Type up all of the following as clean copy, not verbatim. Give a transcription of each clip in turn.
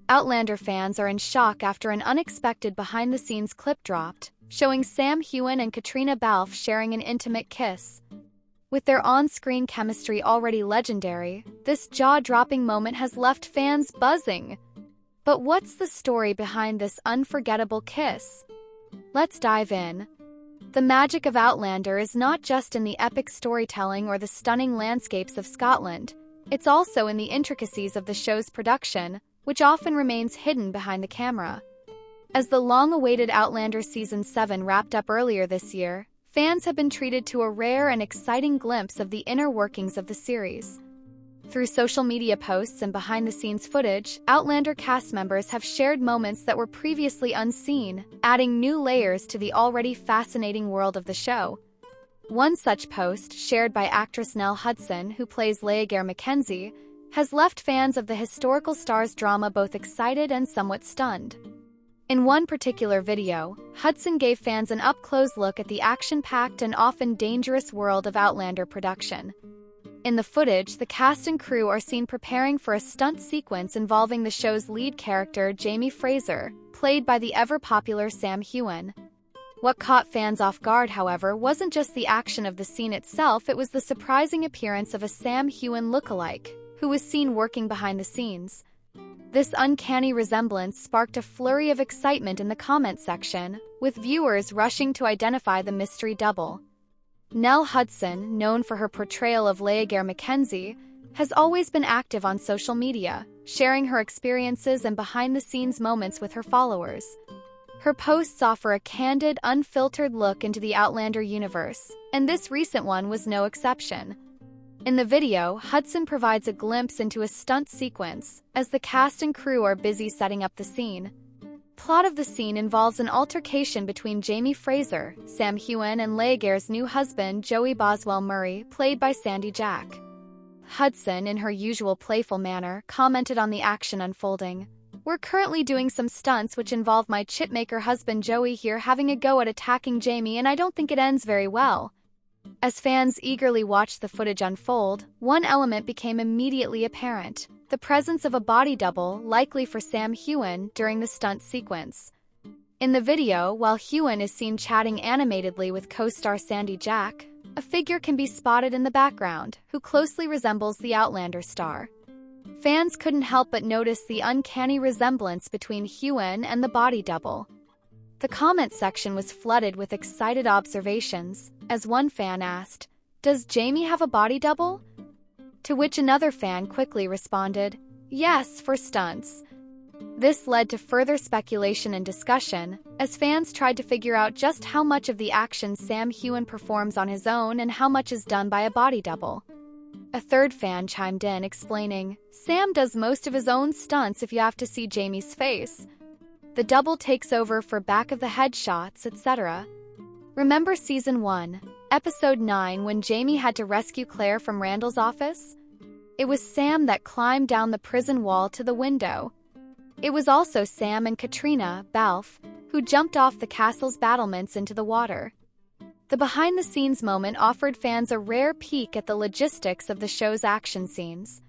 Outlander fans are in shock after an unexpected behind-the-scenes clip dropped, showing Sam Heughan and Katrina Balfe sharing an intimate kiss. With their on-screen chemistry already legendary, this jaw-dropping moment has left fans buzzing. But what's the story behind this unforgettable kiss? Let's dive in. The magic of Outlander is not just in the epic storytelling or the stunning landscapes of Scotland, it's also in the intricacies of the show's production, which often remains hidden behind the camera. As the long-awaited Outlander Season 7 wrapped up earlier this year, fans have been treated to a rare and exciting glimpse of the inner workings of the series. Through social media posts and behind-the-scenes footage, Outlander cast members have shared moments that were previously unseen, adding new layers to the already fascinating world of the show. One such post, shared by actress Nell Hudson, who plays Leaguer Mackenzie, has left fans of the historical star's drama both excited and somewhat stunned. In one particular video, Hudson gave fans an up-close look at the action-packed and often dangerous world of Outlander production. In the footage, the cast and crew are seen preparing for a stunt sequence involving the show's lead character, Jamie Fraser, played by the ever-popular Sam Heughan. What caught fans off guard, however, wasn't just the action of the scene itself, it was the surprising appearance of a Sam Heughan lookalike, who was seen working behind the scenes. This uncanny resemblance sparked a flurry of excitement in the comment section, with viewers rushing to identify the mystery double. Nell Hudson, known for her portrayal of Leaguer Mackenzie, has always been active on social media, sharing her experiences and behind-the-scenes moments with her followers. Her posts offer a candid, unfiltered look into the Outlander universe, and this recent one was no exception. In the video, Hudson provides a glimpse into a stunt sequence, as the cast and crew are busy setting up the scene. Plot of the scene involves an altercation between Jamie Fraser, Sam Heughan, and Leaguer's new husband, Joey Boswell Murray, played by Sandy Jack. Hudson, in her usual playful manner, commented on the action unfolding. "We're currently doing some stunts which involve my chipmaker husband Joey here having a go at attacking Jamie, and I don't think it ends very well." As fans eagerly watched the footage unfold, one element became immediately apparent: the presence of a body double, likely for Sam Heughan, during the stunt sequence. In the video, while Heughan is seen chatting animatedly with co-star Sandy Jack, a figure can be spotted in the background, who closely resembles the Outlander star. Fans couldn't help but notice the uncanny resemblance between Heughan and the body double. The comment section was flooded with excited observations, as one fan asked, "Does Jamie have a body double?" To which another fan quickly responded, "Yes, for stunts." This led to further speculation and discussion, as fans tried to figure out just how much of the action Sam Heughan performs on his own and how much is done by a body double. A third fan chimed in, explaining, "Sam does most of his own stunts if you have to see Jamie's face. The double takes over for back-of-the-head shots, etc." Remember Season 1, Episode 9, when Jamie had to rescue Claire from Randall's office? It was Sam that climbed down the prison wall to the window. It was also Sam and Katrina Balfe who jumped off the castle's battlements into the water. The behind-the-scenes moment offered fans a rare peek at the logistics of the show's action scenes.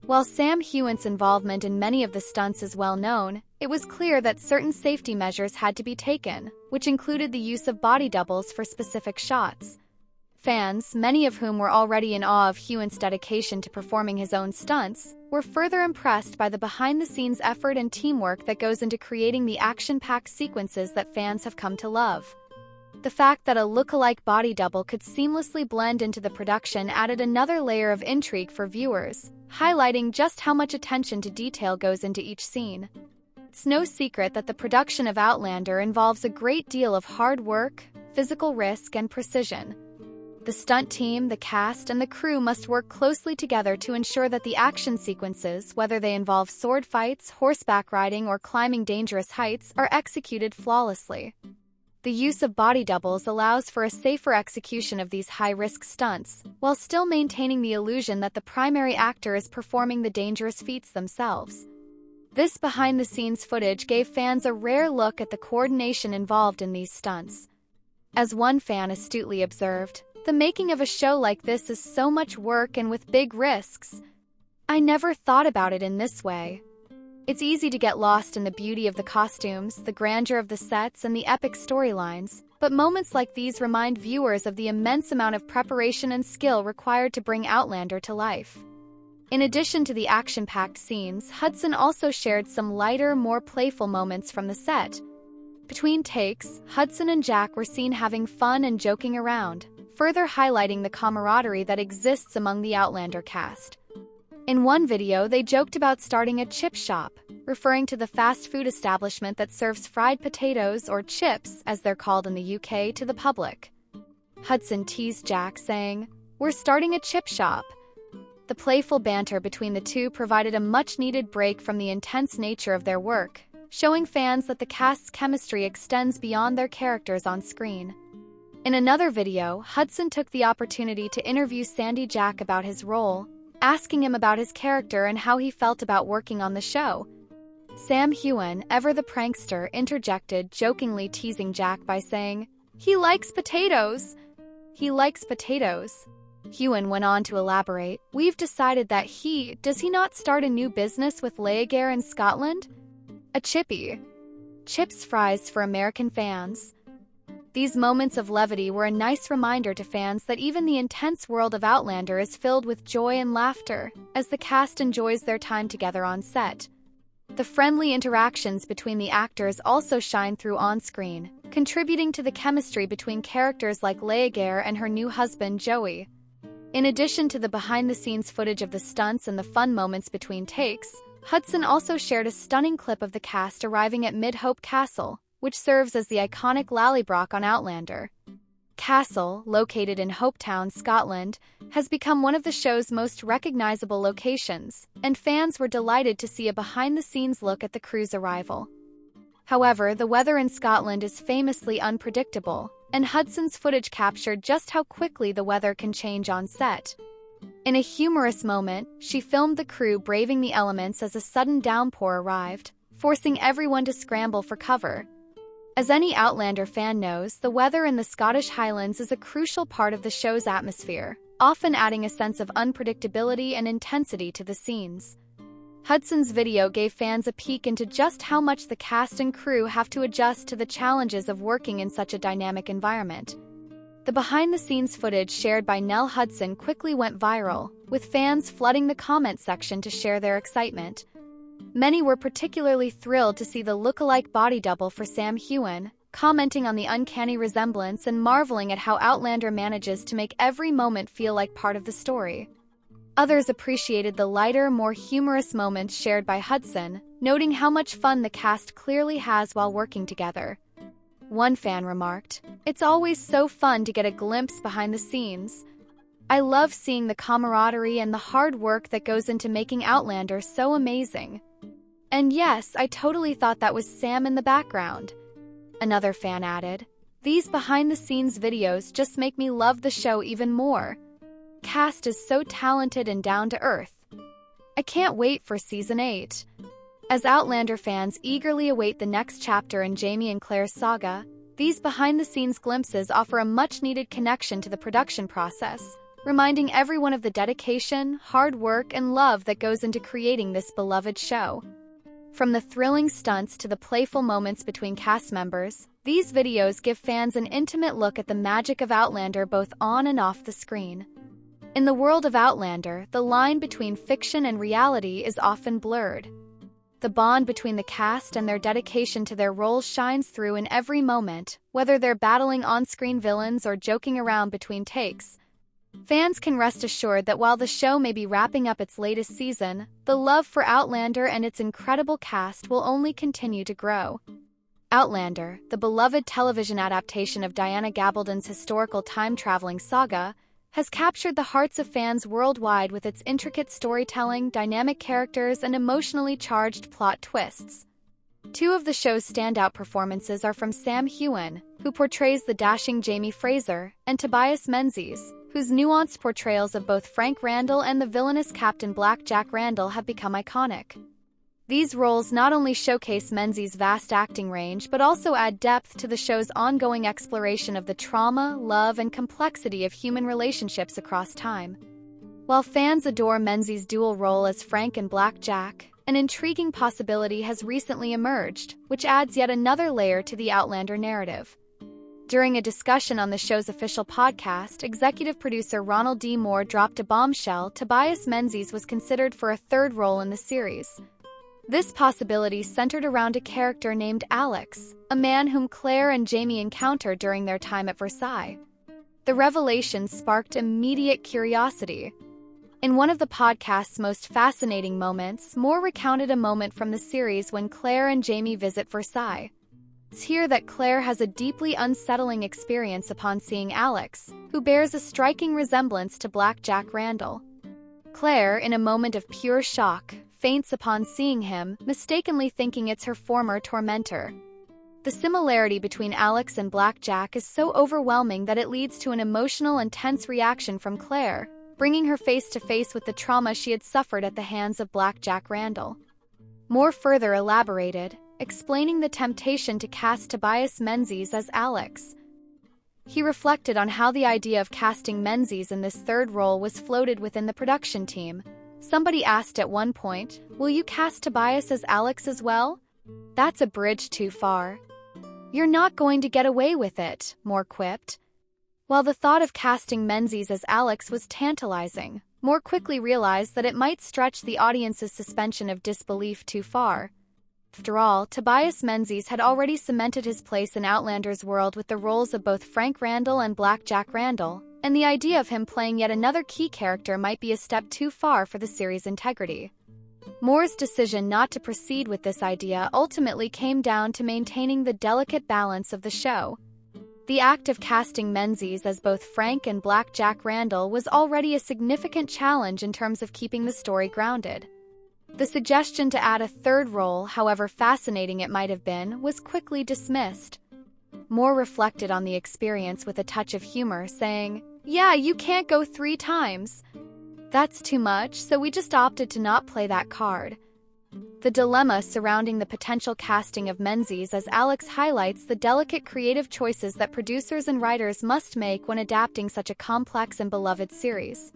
While Sam Heughan's involvement in many of the stunts is well known, it was clear that certain safety measures had to be taken, which included the use of body doubles for specific shots. Fans, many of whom were already in awe of Heughan's dedication to performing his own stunts, were further impressed by the behind-the-scenes effort and teamwork that goes into creating the action-packed sequences that fans have come to love. The fact that a look-alike body double could seamlessly blend into the production added another layer of intrigue for viewers, highlighting just how much attention to detail goes into each scene. It's no secret that the production of Outlander involves a great deal of hard work, physical risk, and precision. The stunt team, the cast, and the crew must work closely together to ensure that the action sequences, whether they involve sword fights, horseback riding, or climbing dangerous heights, are executed flawlessly. The use of body doubles allows for a safer execution of these high-risk stunts, while still maintaining the illusion that the primary actor is performing the dangerous feats themselves. This behind-the-scenes footage gave fans a rare look at the coordination involved in these stunts. As one fan astutely observed, "The making of a show like this is so much work and with big risks. I never thought about it in this way." It's easy to get lost in the beauty of the costumes, the grandeur of the sets, and the epic storylines, but moments like these remind viewers of the immense amount of preparation and skill required to bring Outlander to life. In addition to the action-packed scenes, Hudson also shared some lighter, more playful moments from the set. Between takes, Hudson and Jack were seen having fun and joking around, further highlighting the camaraderie that exists among the Outlander cast. In one video, they joked about starting a chip shop, referring to the fast food establishment that serves fried potatoes, or chips, as they're called in the UK, to the public. Hudson teased Jack, saying, "We're starting a chip shop." The playful banter between the two provided a much-needed break from the intense nature of their work, showing fans that the cast's chemistry extends beyond their characters on screen. In another video, Hudson took the opportunity to interview Sandy Jack about his role, asking him about his character and how he felt about working on the show. Sam Heughan, ever the prankster, interjected, jokingly teasing Jack by saying, "He likes potatoes." He likes potatoes. Heughan went on to elaborate, "We've decided that does he not start a new business with Leaguer in Scotland? A chippy. Chips fries for American fans." These moments of levity were a nice reminder to fans that even the intense world of Outlander is filled with joy and laughter, as the cast enjoys their time together on set. The friendly interactions between the actors also shine through on-screen, contributing to the chemistry between characters like Leaguer and her new husband, Joey. In addition to the behind-the-scenes footage of the stunts and the fun moments between takes, Hudson also shared a stunning clip of the cast arriving at Mid-Hope Castle, which serves as the iconic Lallybroch on Outlander. Castle, located in Hopetown, Scotland, has become one of the show's most recognizable locations, and fans were delighted to see a behind-the-scenes look at the crew's arrival. However, the weather in Scotland is famously unpredictable, and Hudson's footage captured just how quickly the weather can change on set. In a humorous moment, she filmed the crew braving the elements as a sudden downpour arrived, forcing everyone to scramble for cover. As any Outlander fan knows, the weather in the Scottish Highlands is a crucial part of the show's atmosphere, often adding a sense of unpredictability and intensity to the scenes. Hudson's video gave fans a peek into just how much the cast and crew have to adjust to the challenges of working in such a dynamic environment. The behind-the-scenes footage shared by Nell Hudson quickly went viral, with fans flooding the comment section to share their excitement. Many were particularly thrilled to see the look-alike body double for Sam Heughan, commenting on the uncanny resemblance and marveling at how Outlander manages to make every moment feel like part of the story. Others appreciated the lighter, more humorous moments shared by Hudson, noting how much fun the cast clearly has while working together. One fan remarked, "It's always so fun to get a glimpse behind the scenes. I love seeing the camaraderie and the hard work that goes into making Outlander so amazing. And yes, I totally thought that was Sam in the background." Another fan added, "These behind-the-scenes videos just make me love the show even more. Cast is so talented and down-to-earth. I can't wait for Season 8. As Outlander fans eagerly await the next chapter in Jamie and Claire's saga, these behind-the-scenes glimpses offer a much-needed connection to the production process, reminding everyone of the dedication, hard work, and love that goes into creating this beloved show. From the thrilling stunts to the playful moments between cast members, these videos give fans an intimate look at the magic of Outlander both on and off the screen. In the world of Outlander, the line between fiction and reality is often blurred. The bond between the cast and their dedication to their roles shines through in every moment, whether they're battling on-screen villains or joking around between takes. Fans can rest assured that while the show may be wrapping up its latest season, the love for Outlander and its incredible cast will only continue to grow. Outlander, the beloved television adaptation of Diana Gabaldon's historical time-traveling saga, has captured the hearts of fans worldwide with its intricate storytelling, dynamic characters, and emotionally charged plot twists. Two of the show's standout performances are from Sam Heughan, who portrays the dashing Jamie Fraser, and Tobias Menzies, whose nuanced portrayals of both Frank Randall and the villainous Captain Black Jack Randall have become iconic. These roles not only showcase Menzies' vast acting range, but also add depth to the show's ongoing exploration of the trauma, love, and complexity of human relationships across time. While fans adore Menzies' dual role as Frank and Black Jack, an intriguing possibility has recently emerged, which adds yet another layer to the Outlander narrative. During a discussion on the show's official podcast, executive producer Ronald D. Moore dropped a bombshell: Tobias Menzies was considered for a third role in the series. This possibility centered around a character named Alex, a man whom Claire and Jamie encountered during their time at Versailles. The revelation sparked immediate curiosity. In one of the podcast's most fascinating moments, Moore recounted a moment from the series when Claire and Jamie visit Versailles. It's here that Claire has a deeply unsettling experience upon seeing Alex, who bears a striking resemblance to Black Jack Randall. Claire, in a moment of pure shock, faints upon seeing him, mistakenly thinking it's her former tormentor. The similarity between Alex and Black Jack is so overwhelming that it leads to an emotional and tense reaction from Claire, bringing her face to face with the trauma she had suffered at the hands of Black Jack Randall. Moore further elaborated, explaining the temptation to cast Tobias Menzies as Alex. He reflected on how the idea of casting Menzies in this third role was floated within the production team. Somebody asked at one point, "Will you cast Tobias as Alex as well?" "That's a bridge too far. You're not going to get away with it," Moore quipped. While the thought of casting Menzies as Alex was tantalizing, Moore quickly realized that it might stretch the audience's suspension of disbelief too far. After all, Tobias Menzies had already cemented his place in Outlander's world with the roles of both Frank Randall and Black Jack Randall, and the idea of him playing yet another key character might be a step too far for the series' integrity. Moore's decision not to proceed with this idea ultimately came down to maintaining the delicate balance of the show. The act of casting Menzies as both Frank and Black Jack Randall was already a significant challenge in terms of keeping the story grounded. The suggestion to add a third role, however fascinating it might have been, was quickly dismissed. Moore reflected on the experience with a touch of humor, saying, "Yeah, you can't go 3 times. That's too much, so we just opted to not play that card." The dilemma surrounding the potential casting of Menzies as Alex highlights the delicate creative choices that producers and writers must make when adapting such a complex and beloved series.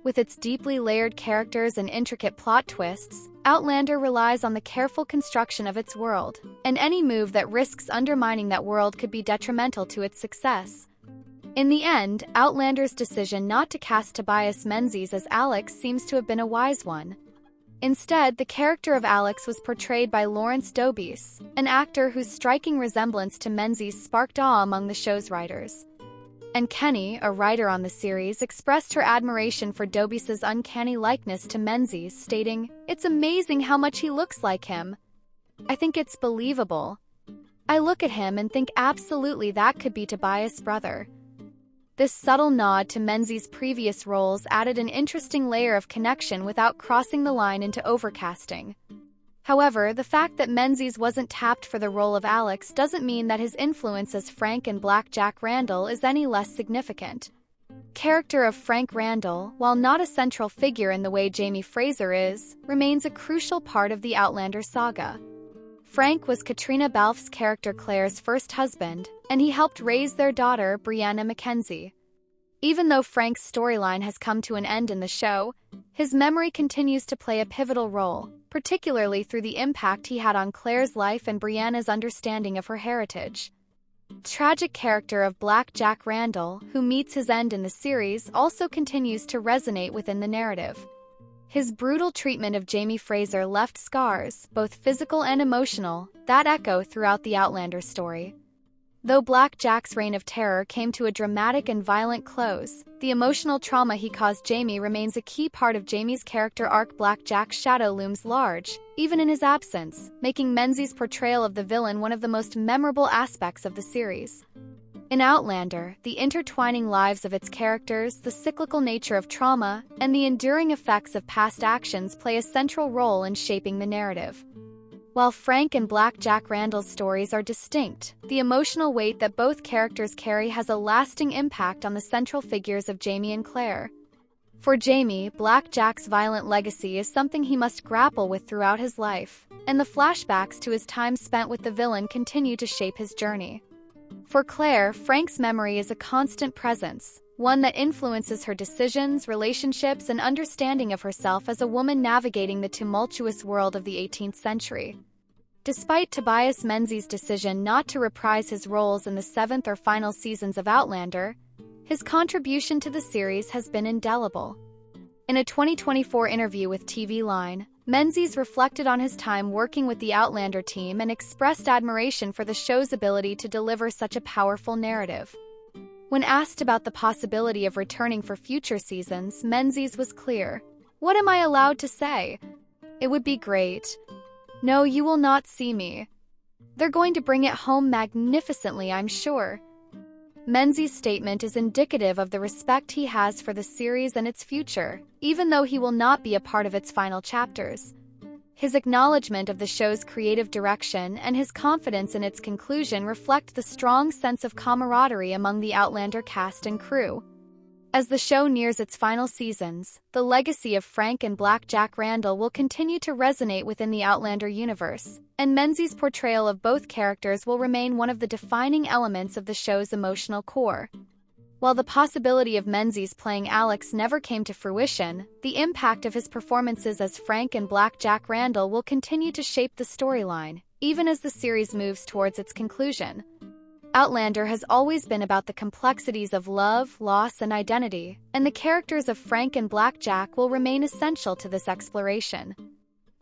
With its deeply layered characters and intricate plot twists, Outlander relies on the careful construction of its world, and any move that risks undermining that world could be detrimental to its success. In the end, Outlander's decision not to cast Tobias Menzies as Alex seems to have been a wise one. Instead, the character of Alex was portrayed by Lawrence Dobie, an actor whose striking resemblance to Menzies sparked awe among the show's writers. And Kenny, a writer on the series, expressed her admiration for Dobies's uncanny likeness to Menzies, stating, "It's amazing how much he looks like him. I think it's believable. I look at him and think absolutely that could be Tobias' brother." This subtle nod to Menzies' previous roles added an interesting layer of connection without crossing the line into overcasting. However, the fact that Menzies wasn't tapped for the role of Alex doesn't mean that his influence as Frank and Black Jack Randall is any less significant. Character of Frank Randall, while not a central figure in the way Jamie Fraser is, remains a crucial part of the Outlander saga. Frank was Katrina Balfe's character Claire's first husband, and he helped raise their daughter, Brianna Mackenzie. Even though Frank's storyline has come to an end in the show, his memory continues to play a pivotal role, particularly through the impact he had on Claire's life and Brianna's understanding of her heritage. The tragic character of Black Jack Randall, who meets his end in the series, also continues to resonate within the narrative. His brutal treatment of Jamie Fraser left scars, both physical and emotional, that echo throughout the Outlander story. Though Black Jack's reign of terror came to a dramatic and violent close, the emotional trauma he caused Jamie remains a key part of Jamie's character arc. Black Jack's shadow looms large, even in his absence, making Menzies' portrayal of the villain one of the most memorable aspects of the series. In Outlander, the intertwining lives of its characters, the cyclical nature of trauma, and the enduring effects of past actions play a central role in shaping the narrative. While Frank and Black Jack Randall's stories are distinct, the emotional weight that both characters carry has a lasting impact on the central figures of Jamie and Claire. For Jamie, Black Jack's violent legacy is something he must grapple with throughout his life, and the flashbacks to his time spent with the villain continue to shape his journey. For Claire, Frank's memory is a constant presence, one that influences her decisions, relationships, and understanding of herself as a woman navigating the tumultuous world of the 18th century. Despite Tobias Menzies' decision not to reprise his roles in the 7th or final seasons of Outlander, his contribution to the series has been indelible. In a 2024 interview with TV Line, Menzies reflected on his time working with the Outlander team and expressed admiration for the show's ability to deliver such a powerful narrative. When asked about the possibility of returning for future seasons, Menzies was clear. "What am I allowed to say? It would be great. No, you will not see me. They're going to bring it home magnificently, I'm sure." Menzies' statement is indicative of the respect he has for the series and its future, even though he will not be a part of its final chapters. His acknowledgement of the show's creative direction and his confidence in its conclusion reflect the strong sense of camaraderie among the Outlander cast and crew. As the show nears its final seasons, the legacy of Frank and Black Jack Randall will continue to resonate within the Outlander universe, and Menzies' portrayal of both characters will remain one of the defining elements of the show's emotional core. While the possibility of Menzies playing Alex never came to fruition, the impact of his performances as Frank and Black Jack Randall will continue to shape the storyline, even as the series moves towards its conclusion. Outlander has always been about the complexities of love, loss, and identity, and the characters of Frank and Black Jack will remain essential to this exploration.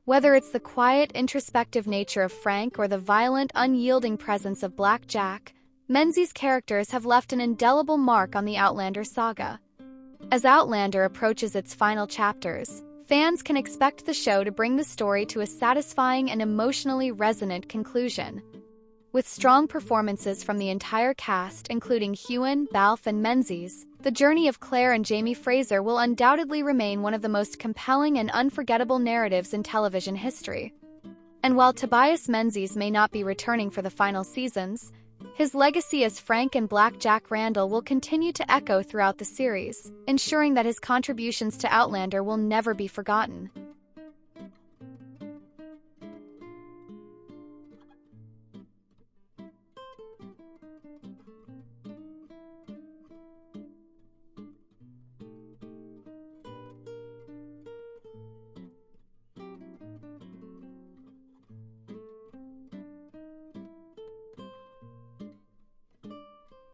Whether it's the quiet, introspective nature of Frank or the violent, unyielding presence of Black Jack, Menzies' characters have left an indelible mark on the Outlander saga. As Outlander approaches its final chapters, fans can expect the show to bring the story to a satisfying and emotionally resonant conclusion. With strong performances from the entire cast, including Heughan, Balfe, and Menzies, the journey of Claire and Jamie Fraser will undoubtedly remain one of the most compelling and unforgettable narratives in television history. And while Tobias Menzies may not be returning for the final seasons, his legacy as Frank and Black Jack Randall will continue to echo throughout the series, ensuring that his contributions to Outlander will never be forgotten.